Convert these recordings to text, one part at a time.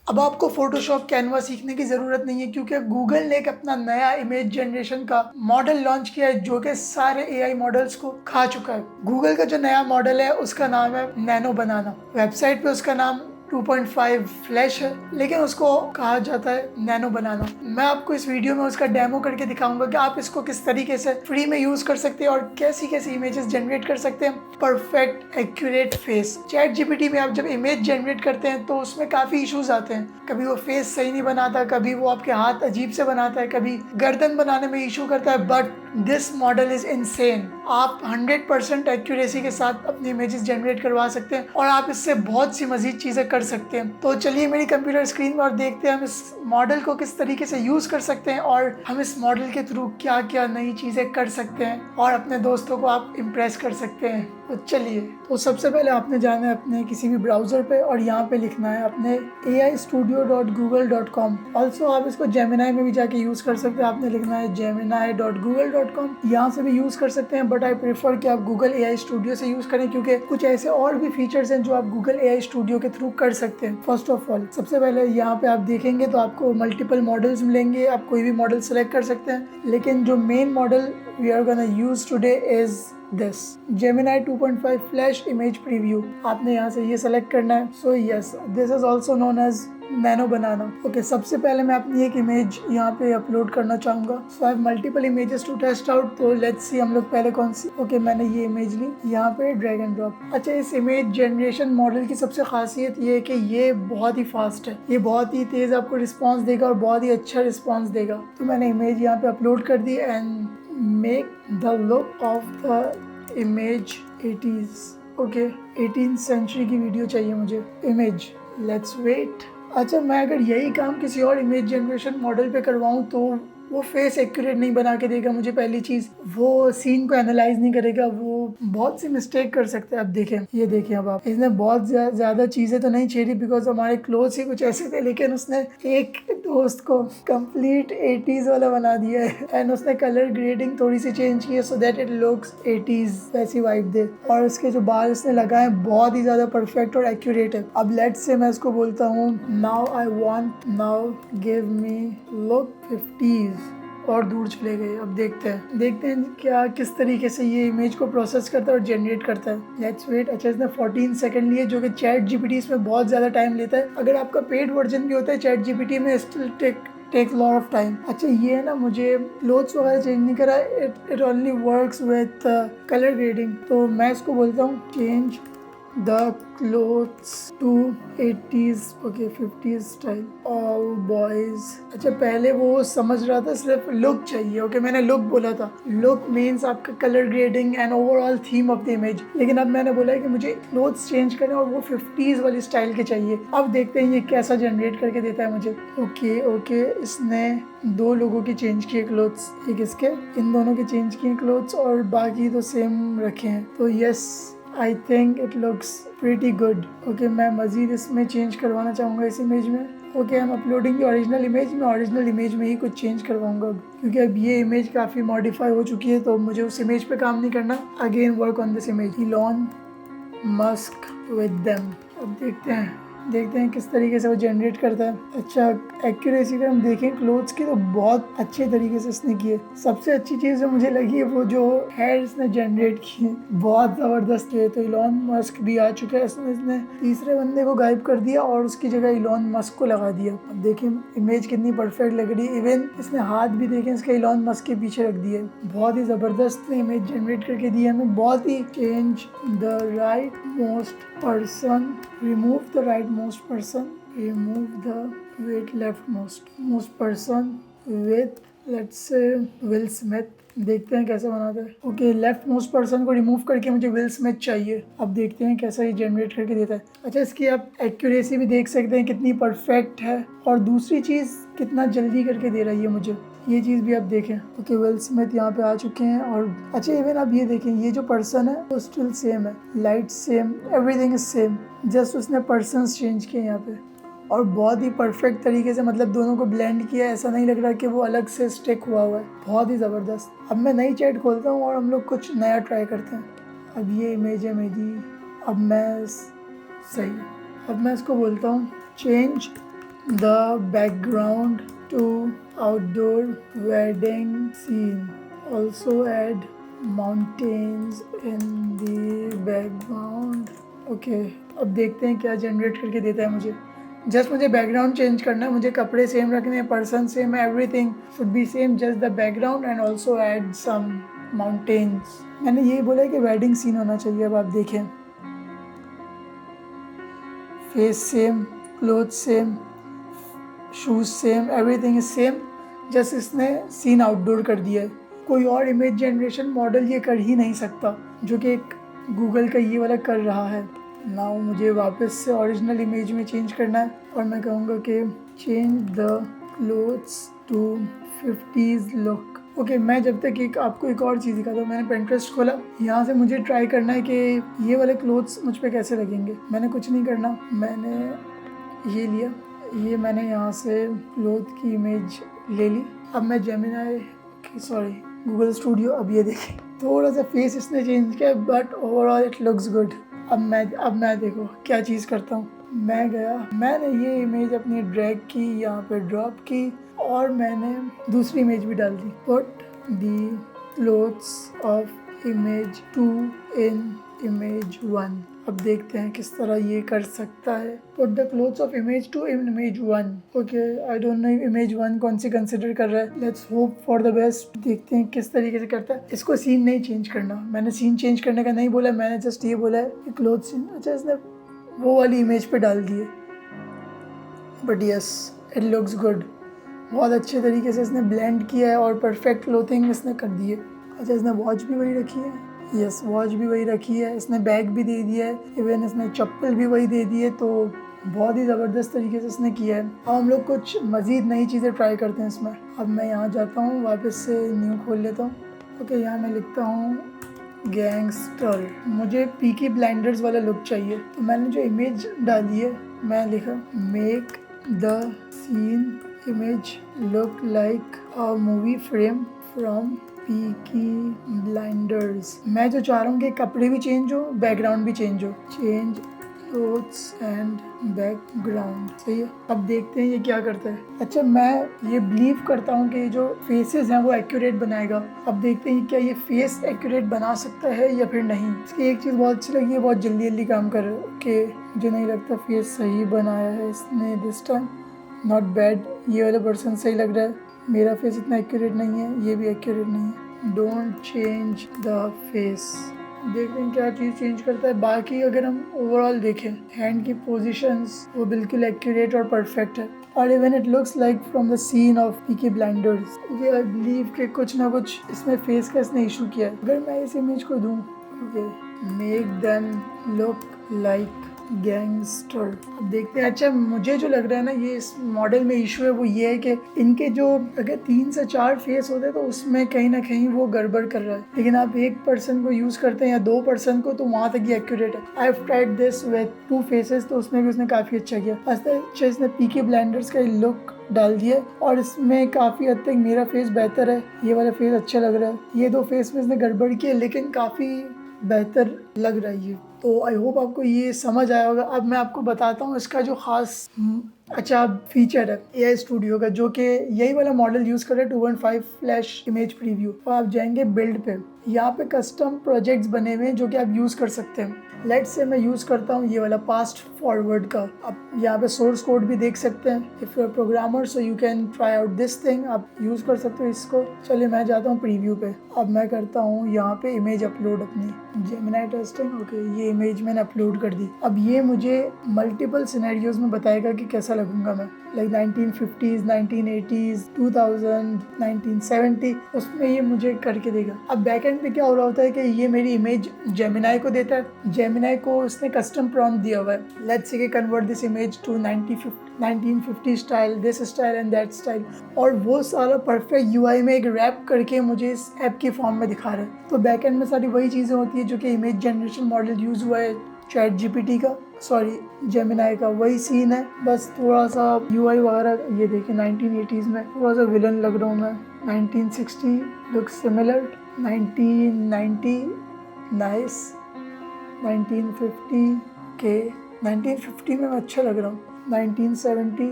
अब आपको Photoshop Canva सीखने की ज़रूरत नहीं है, क्योंकि गूगल ने एक अपना नया इमेज जनरेशन का मॉडल लॉन्च किया है जो कि सारे एआई मॉडल्स को खा चुका है। गूगल का जो नया मॉडल है उसका नाम है नैनो बनाना। वेबसाइट पे उसका नाम 2.5 फ्लैश है, लेकिन उसको कहा जाता है नैनो बनाना। मैं आपको इस वीडियो में उसका डेमो करके दिखाऊंगा कि आप इसको किस तरीके से फ्री में यूज कर सकते हैं और कैसी कैसी इमेजेस जनरेट कर सकते हैं perfect accurate face. Chat GPT में आप जब इमेज जनरेट करते हैं तो उसमें काफी इश्यूज आते हैं। कभी वो फेस सही नहीं बनाता, कभी वो आपके हाथ अजीब से बनाता है, कभी गर्दन बनाने में इशू करता है। But this model is insane. आप 100% एक्यूरेसी के साथ अपनी इमेजेस जनरेट करवा सकते हैं और आप इससे बहुत सी मजीद चीजें कर सकते हैं। तो चलिए मेरी कंप्यूटर स्क्रीन में और देखते हैं हम इस मॉडल को किस तरीके से यूज कर सकते हैं और हम इस मॉडल के थ्रू क्या क्या नई चीजें कर सकते हैं और अपने दोस्तों को आप इम्प्रेस कर सकते हैं। तो चलिए, तो सबसे पहले आपने जाना है अपने किसी भी ब्राउजर पे और यहाँ पे लिखना है अपने aistudio.google.com। ऑल्सो आप इसको जेमिनाई में भी जाके यूज कर सकते हैं। आपने लिखना है gemini.google.com। यहाँ से भी यूज कर सकते हैं, बट आई प्रेफर कि आप गूगल AI स्टूडियो से यूज करें, क्योंकि कुछ ऐसे और भी फीचर्स हैं जो आप गूगल AI स्टूडियो के थ्रू कर सकते हैं। फर्स्ट ऑफ ऑल सबसे पहले यहाँ पे आप देखेंगे तो आपको मल्टीपल मॉडल्स मिलेंगे। आप कोई भी मॉडल सेलेक्ट कर सकते हैं, लेकिन जो main model we are gonna use today is this Gemini 2.5 flash image preview. आपने यहाँ से ये सेलेक्ट करना है। So yes, this is also known as nano banana. Okay, सबसे पहले मैं अपनी एक इमेज यहाँ पे अपलोड करना चाहूँगा। So I have multiple images to test out. तो लेट्स सी हम लोग पहले कौन सी। ओके, मैंने ये इमेज ली, यहाँ पे ड्रैग एंड ड्रॉप। अच्छा, इस इमेज जनरेशन मॉडल की सबसे खासियत ये है कि ये बहुत ही फास्ट है। ये बहुत ही तेज़ आपको रिस्पॉन्स देगा और बहुत ही अच्छा रिस्पॉन्स देगा। तो मैंने इमेज यहाँ पे अपलोड कर दी and make the look of the image 80s। Okay, 18th century की वीडियो चाहिए मुझे इमेज। Let's wait. अच्छा, मैं अगर यही काम किसी और इमेज जनरेशन मॉडल पे करवाऊँ तो वो फेस एक्यूरेट नहीं बना के देगा मुझे। पहली चीज़, वो सीन को एनालाइज नहीं करेगा, वो बहुत सी मिस्टेक कर सकते हैं। अब देखें, ये देखें, अब आप, इसने बहुत ज़्यादा चीज़ें तो नहीं छेड़ी बिकॉज हमारे क्लोथ्स ही कुछ ऐसे थे, लेकिन उसने एक दोस्त को कंप्लीट 80s वाला बना दिया है एंड उसने कलर ग्रेडिंग थोड़ी सी चेंज की है so that it looks 80s वैसी वाइब दे। और इसके जो बाल इसने लगाए बहुत ही ज़्यादा परफेक्ट और एक्यूरेट है। अब लेट्स से मैं इसको बोलता हूँ now I want, now give me look 50s और दूर चले गए। अब देखते हैं क्या किस तरीके से ये इमेज को प्रोसेस करता है और जनरेट करता है। Let's wait. अच्छा, इसने 14 सेकंड लिए, जो कि चैट जीपीटी इसमें बहुत ज़्यादा टाइम लेता है। अगर आपका पेड वर्जन भी होता है चैट जीपीटी में, still take lot of time. अच्छा, ये है ना, मुझे क्लोथ्स वगैरह चेंज नहीं करा, it only works with colour grading. तो मैं इसको बोलता हूँ change the clothes to 80s, okay 50s style, all boys. अच्छा, पहले वो समझ रहा था सिर्फ लुक चाहिए। ओके, मैंने लुक बोला था। लुक मीन्स आपका colour grading and overall theme of the image, लेकिन अब मैंने बोला है कि मुझे क्लोथ्स चेंज करें और वो 50s वाली स्टाइल के चाहिए। अब देखते हैं ये कैसा जनरेट करके देता है मुझे। ओके, इसने 2 लोगों की चेंज किए क्लोथ्स, एक इसके, इन दोनों के चेंज किए क्लोथ्स और बाकी तो सेम रखे हैं। तो yes, I think it looks pretty good. Okay, मैं मज़ीद इसमें चेंज करवाना चाहूँगा इस इमेज में। Okay, I am uploading the original image. मैं ओरिजिनल इमेज में ही कुछ चेंज करवाऊँगा क्योंकि अब ये इमेज काफ़ी मॉडिफाई हो चुकी है, तो मुझे उस इमेज पे काम नहीं करना। Again work on this image, Elon Musk with them. अब देखते हैं किस तरीके से वो जनरेट करता है। अच्छा, एक्यूरेसी अगर हम देखें क्लोथ्स की तो बहुत अच्छे तरीके से इसने किए। सबसे अच्छी चीज़ जो मुझे लगी है वो जो हेयर इसने जनरेट किए, बहुत ज़बरदस्त है। तो इलॉन मस्क भी आ चुका है, इसने तीसरे बंदे को गायब कर दिया और उसकी जगह इलॉन मस्क को लगा दिया। अब देखें इमेज कितनी परफेक्ट लग रही है। इवन इसने हाथ भी देखें इसके इलॉन मस्क के पीछे रख दिए। बहुत ही ज़बरदस्त इमेज जनरेट करके दी है हमें। बहुत ही change the right most person, remove the rightmost person, remove the wait leftmost person with, let's say, Will Smith। देखते हैं कैसे बनाता है। ओके, लेफ्ट मोस्ट पर्सन को रिमूव करके मुझे विल स्मिथ चाहिए। अब देखते हैं कैसा ये जनरेट करके देता है। अच्छा, इसकी आप एक्यूरेसी भी देख सकते हैं कितनी परफेक्ट है और दूसरी चीज़ कितना जल्दी करके दे रही है मुझे, ये चीज़ भी आप देखें। ओके, विल स्मिथ यहाँ पे आ चुके हैं और अच्छा इवन आप ये देखें, ये जो पर्सन है वो स्टिल सेम है, light same, everything is same, just उसने पर्सन्स चेंज किए यहाँ पे और बहुत ही परफेक्ट तरीके से, मतलब दोनों को ब्लेंड किया। ऐसा नहीं लग रहा कि वो अलग से स्टिक हुआ है। बहुत ही ज़बरदस्त। अब मैं नई चैट खोलता हूँ और हम लोग कुछ नया ट्राई करते हैं। अब ये इमेज है मेरी। अब मैं सही, अब मैं इसको बोलता हूँ change the background to outdoor wedding scene. Also add mountains in the background. Okay, अब देखते हैं क्या जनरेट करके देता है मुझे। जस्ट मुझे बैकग्राउंड चेंज करना है, मुझे कपड़े सेम रखने हैं, पर्सन सेम है, everything should be same, just the background and also add some mountains. मैंने यही बोला है कि वेडिंग सीन होना चाहिए। अब आप देखें, face same, cloth same, shoes same, everything is same, just इसने सीन आउटडोर कर दिया है। कोई और इमेज जनरेशन मॉडल ये कर ही नहीं सकता जो कि एक गूगल का ये वाला कर रहा है। नाउ मुझे वापस से ओरिजिनल इमेज में चेंज करना है और मैं कहूँगा कि change the clothes to 50s look. Okay, मैं जब तक आपको एक और चीज़ दिखाता हूँ। मैंने Pinterest खोला, यहाँ से मुझे ट्राई करना है कि ये वाले क्लोथ्स मुझ पे कैसे लगेंगे। मैंने कुछ नहीं करना, मैंने ये लिया, ये मैंने यहाँ से क्लोथ की इमेज ले ली। अब मैं जेमिनाई गूगल स्टूडियो, अब ये देखें थोड़ा सा फेस इसने चेंज किया but overall it looks good. अब मैं देखो क्या चीज़ करता हूँ। मैं गया, मैंने ये इमेज अपनी ड्रैग की, यहाँ पे ड्रॉप की और मैंने दूसरी इमेज भी डाल दी। Put the clothes of image 2 in image 1। अब देखते हैं किस तरह ये कर सकता है। Put the clothes of image 2 in image 1। Okay, I don't know image 1 कौन सी कंसिडर कर रहा है। Let's hope for the best. देखते हैं किस तरीके से करता है। इसको सीन नहीं चेंज करना, मैंने सीन चेंज करने का नहीं बोला, मैंने जस्ट ये बोला है कि क्लोथ सीन। अच्छा, इसने वो वाली इमेज पे डाल दिए, but yes it looks good. बहुत अच्छे तरीके से इसने ब्लेंड किया है और परफेक्ट क्लोथिंग इसने कर दी है। अच्छा, इसने वॉच भी वही रखी है, यस वॉच भी वही रखी है, इसने बैग भी दे दिया है, इवन इसने चप्पल भी वही दे दी है। तो बहुत ही ज़बरदस्त तरीके से इसने किया है। अब हम लोग कुछ मज़ीद नई चीज़ें ट्राई करते हैं इसमें। अब मैं यहाँ जाता हूँ, वापस से न्यू खोल लेता हूँ। ओके, यहाँ मैं लिखता हूँ गैंगस्टर। मुझे पीकी ब्लाइंडर्स वाला लुक चाहिए, तो मैंने जो इमेज डाली है मैं लिखा make the scene image look like a movie frame from Peaky Blinders. मैं जो चाह रहा हूँ कि कपड़े भी चेंज हो, बैकग्राउंड भी चेंज हो। चेंज क्लोथ्स एंड बैकग्राउंड, सही है। अब देखते हैं ये क्या करता है। अच्छा, मैं ये बिलीव करता हूँ कि जो फेसेस हैं वो एक्यूरेट बनाएगा। अब देखते हैं क्या ये फेस एक्यूरेट बना सकता है या फिर नहीं। इसकी एक चीज़ बहुत अच्छी लगी है, बहुत जल्दी जल्दी काम कर रहा है। ओके, मुझे नहीं लगता फेस सही बनाया है इसने दिस टाइम, नॉट बैड। ये वाला पर्सन सही लग रहा है, मेरा फेस इतना एक्यूरेट नहीं है, ये भी एक्यूरेट नहीं है। Don't change the face. देखते हैं क्या चीज़ चेंज करता है। बाकी अगर हम ओवरऑल देखें, हैंड की पोजीशंस वो बिल्कुल एक्यूरेट और परफेक्ट है। और even it looks like from the scene of Peaky Blinders. Okay, I believe कि कुछ ना कुछ इसमें फेस का इसने इशू किया है। अगर मैं इस इमेज को दूँ, okay, make them look like gangster. अब देखते हैं। अच्छा, मुझे जो लग रहा है ना ये इस मॉडल में इशू है वो ये है कि इनके जो अगर 3 से 4 फेस होते तो उसमें कहीं ना कहीं वो गड़बड़ कर रहा है, लेकिन आप एक पर्सन को यूज़ करते हैं या 2 पर्सन को, तो वहाँ तक ये एक्यूरेट है। I have tried this with 2 faces, तो उसमें भी उसने काफ़ी अच्छा किया। अच्छा, इसने पीके ब्लाइंडर्स का लुक डाल दिया और इसमें काफ़ी हद तक मेरा फेस बेहतर है, ये वाला फेस अच्छा लग रहा है। ये 2 फेस में इसने गड़बड़ की है लेकिन काफ़ी बेहतर लग रहा है ये। तो आई होप आपको ये समझ आया होगा। अब मैं आपको बताता हूँ इसका जो ख़ास अच्छा फीचर है AI स्टूडियो का, जो कि यही वाला मॉडल यूज़ कर रहा है 2.5 फ्लैश इमेज प्रीव्यू। तो आप जाएंगे बिल्ड पे, यहाँ पे कस्टम प्रोजेक्ट्स बने हुए हैं जो कि आप यूज़ कर सकते हैं। लेट्स से मैं यूज़ करता हूँ ये वाला पास्ट फॉरवर्ड का। आप यहाँ पे सोर्स कोड भी देख सकते हैं। If you are programmer so you can try out this thing, आप यूज़ कर सकते हो इसको। चलिए मैं जाता हूँ प्रीव्यू पे। अब मैं करता हूँ यहाँ पे इमेज अपलोड अपनी जेमिनाई टेस्टिंग। ओके, ये इमेज मैंने अपलोड कर दी। अब ये मुझे मल्टीपल सिनेरियोज में बताएगा कि कैसा लगूंगा मैं, लाइक 1950s, 1980s, 2000, 1970, उसमें ये मुझे करके देगा। अब बैकएंड पे क्या हो रहा होता है कि ये मेरी इमेज जेमिनाई को देता है, जेमिनाई को उसने कस्टम प्रॉम्प्ट दिया हुआ है। Let's say convert this image to 1950 style, this style and that style, और वो सारा परफेक्ट UI में एक रैप करके मुझे इस ऐप की फॉर्म में दिखा रहा है। तो बैकएंड में सारी वही चीज़ें होती है जो कि इमेज जनरेशन मॉडल यूज़ हुआ है ChatGPT का, सॉरी जेमिनाई का, वही सीन है। बस थोड़ा सा UI वगैरह, ये देखिए 1980s में थोड़ा सा विलन लग रहा हूँ मैं। 1960 लुक सिमिलर, 1990 नाइस, 1950 के 1950 में मैं अच्छा लग रहा हूँ, 1970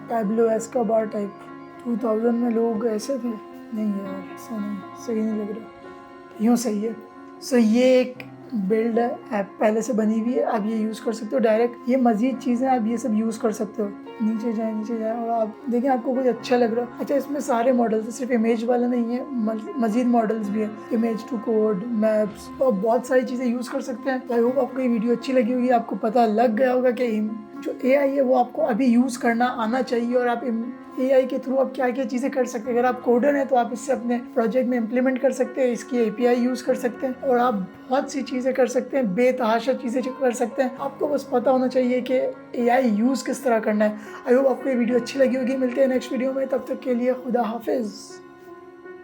पैब्लो एस्कोबार टाइप 2000 में लोग ऐसे थे। नहीं यार ऐसा नहीं, सही नहीं लग रहा। यूँ सही है। सो ये एक बिल्ड है, ऐप पहले से बनी हुई है, आप ये यूज़ कर सकते हो डायरेक्ट। ये मज़ीद चीज़ें आप ये सब यूज़ कर सकते हो। नीचे जाए और आप देखें आपको कुछ अच्छा लग रहा है। अच्छा इसमें सारे मॉडल्स हैं, सिर्फ इमेज वाला नहीं है, मज़ीद मॉडल्स भी है, इमेज टू कोड, मैप्स और बहुत सारी चीज़ें यूज़ कर सकते हैं। आई होप आपको ये वीडियो अच्छी लगी होगी, आपको पता लग गया होगा कि जो AI है वो आपको अभी यूज़ करना आना चाहिए और आप AI के थ्रू आप क्या क्या चीज़ें कर सकते हैं। अगर आप कोडर हैं तो आप इससे अपने प्रोजेक्ट में इम्प्लीमेंट कर सकते हैं, इसकी API यूज़ कर सकते हैं और आप बहुत सी चीज़ें कर सकते हैं, बेतहाशा चीज़ें कर सकते हैं। आपको बस पता होना चाहिए कि AI यूज़ किस तरह करना है। आई होप आपको ये वीडियो अच्छी लगी होगी। मिलते हैं नेक्स्ट वीडियो में, तब तक के लिए खुदा हाफिज़।